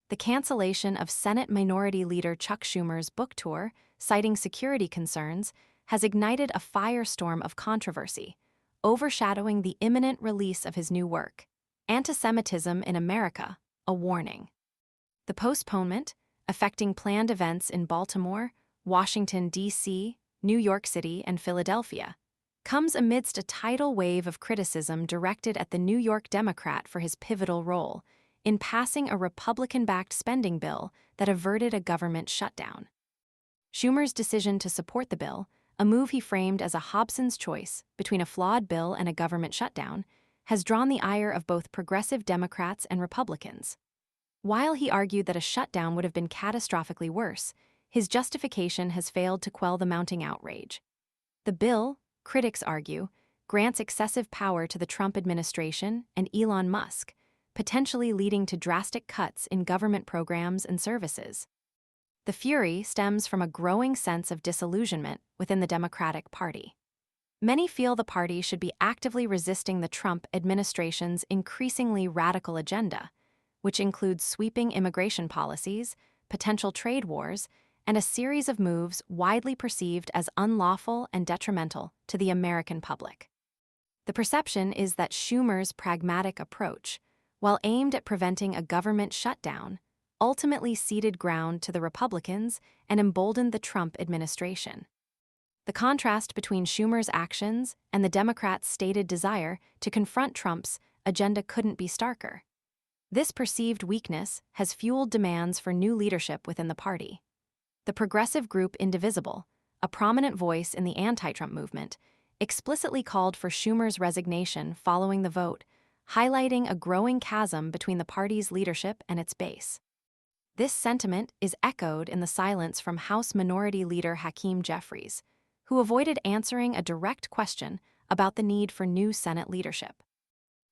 The cancellation of Senate Minority Leader Chuck Schumer's book tour, citing security concerns, has ignited a firestorm of controversy, overshadowing the imminent release of his new work, Antisemitism in America, a Warning. The postponement, affecting planned events in Baltimore, Washington, D.C., New York City, and Philadelphia, comes amidst a tidal wave of criticism directed at the New York Democrat for his pivotal role in passing a Republican-backed spending bill that averted a government shutdown. Schumer's decision to support the bill, a move he framed as a Hobson's choice between a flawed bill and a government shutdown, has drawn the ire of both progressive Democrats and Republicans. While he argued that a shutdown would have been catastrophically worse, his justification has failed to quell the mounting outrage. The bill, critics argue, grants excessive power to the Trump administration and Elon Musk, potentially leading to drastic cuts in government programs and services. The fury stems from a growing sense of disillusionment within the Democratic Party. Many feel the party should be actively resisting the Trump administration's increasingly radical agenda, which includes sweeping immigration policies, potential trade wars, and a series of moves widely perceived as unlawful and detrimental to the American public. The perception is that Schumer's pragmatic approach, while aimed at preventing a government shutdown, ultimately ceded ground to the Republicans and emboldened the Trump administration. The contrast between Schumer's actions and the Democrats' stated desire to confront Trump's agenda couldn't be starker. This perceived weakness has fueled demands for new leadership within the party. The progressive group Indivisible, a prominent voice in the anti-Trump movement, explicitly called for Schumer's resignation following the vote, highlighting a growing chasm between the party's leadership and its base. This sentiment is echoed in the silence from House Minority Leader Hakeem Jeffries, who avoided answering a direct question about the need for new Senate leadership.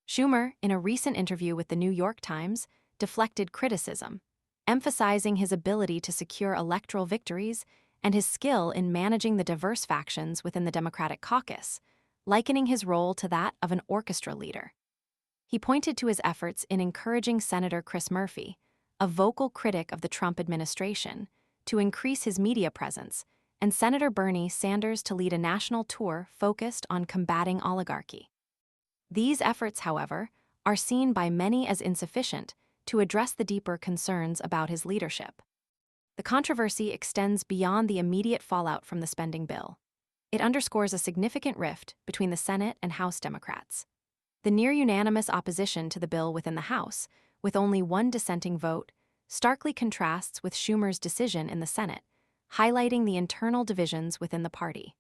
Schumer, in a recent interview with the New York Times, deflected criticism, emphasizing his ability to secure electoral victories and his skill in managing the diverse factions within the Democratic caucus, likening his role to that of an orchestra leader. He pointed to his efforts in encouraging Senator Chris Murphy, a vocal critic of the Trump administration, to increase his media presence, and Senator Bernie Sanders to lead a national tour focused on combating oligarchy. These efforts, however, are seen by many as insufficient to address the deeper concerns about his leadership. The controversy extends beyond the immediate fallout from the spending bill. It underscores a significant rift between the Senate and House Democrats. The near-unanimous opposition to the bill within the House, with only one dissenting vote, starkly contrasts with Schumer's decision in the Senate, highlighting the internal divisions within the party.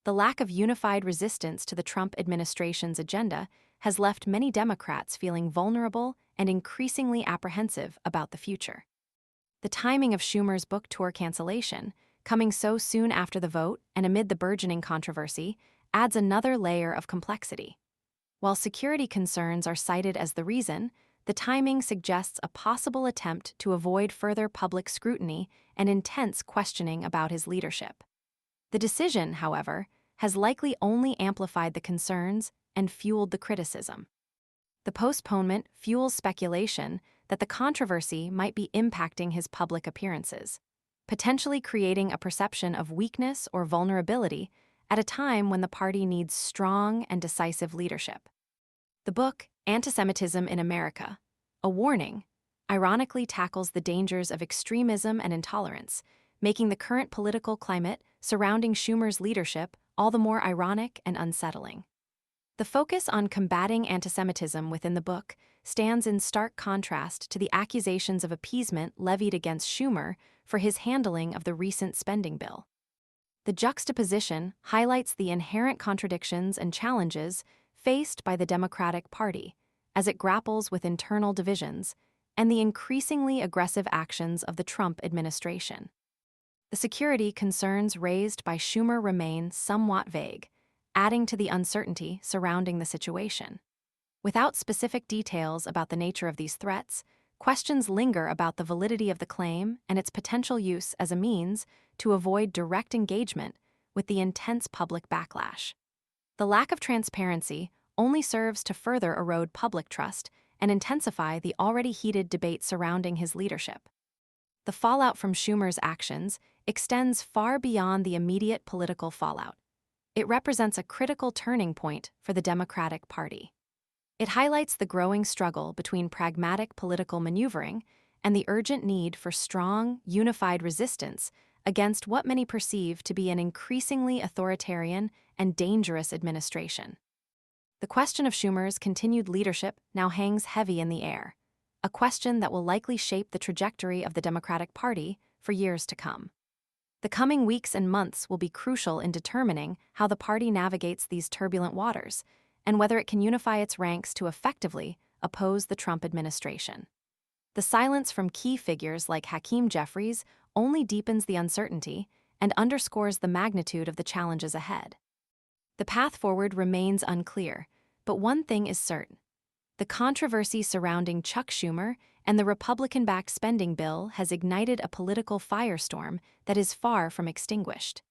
The lack of unified resistance to the Trump administration's agenda has left many Democrats feeling vulnerable and increasingly apprehensive about the future. The timing of Schumer's book tour cancellation, coming so soon after the vote and amid the burgeoning controversy, adds another layer of complexity. While security concerns are cited as the reason, the timing suggests a possible attempt to avoid further public scrutiny and intense questioning about his leadership. The decision, however, has likely only amplified the concerns and fueled the criticism. The postponement fuels speculation that the controversy might be impacting his public appearances, potentially creating a perception of weakness or vulnerability at a time when the party needs strong and decisive leadership. The book, Antisemitism in America, a Warning, ironically tackles the dangers of extremism and intolerance, making the current political climate surrounding Schumer's leadership all the more ironic and unsettling. The focus on combating antisemitism within the book stands in stark contrast to the accusations of appeasement levied against Schumer for his handling of the recent spending bill. The juxtaposition highlights the inherent contradictions and challenges faced by the Democratic Party as it grapples with internal divisions and the increasingly aggressive actions of the Trump administration. The security concerns raised by Schumer remain somewhat vague, adding to the uncertainty surrounding the situation. Without specific details about the nature of these threats, questions linger about the validity of the claim and its potential use as a means to avoid direct engagement with the intense public backlash. The lack of transparency only serves to further erode public trust and intensify the already heated debate surrounding his leadership. The fallout from Schumer's actions extends far beyond the immediate political fallout. It represents a critical turning point for the Democratic Party. It highlights the growing struggle between pragmatic political maneuvering and the urgent need for strong, unified resistance against what many perceive to be an increasingly authoritarian and dangerous administration. The question of Schumer's continued leadership now hangs heavy in the air, a question that will likely shape the trajectory of the Democratic Party for years to come. The coming weeks and months will be crucial in determining how the party navigates these turbulent waters and whether it can unify its ranks to effectively oppose the Trump administration. The silence from key figures like Hakeem Jeffries only deepens the uncertainty and underscores the magnitude of the challenges ahead. The path forward remains unclear, but one thing is certain. The controversy surrounding Chuck Schumer and the Republican-backed spending bill has ignited a political firestorm that is far from extinguished.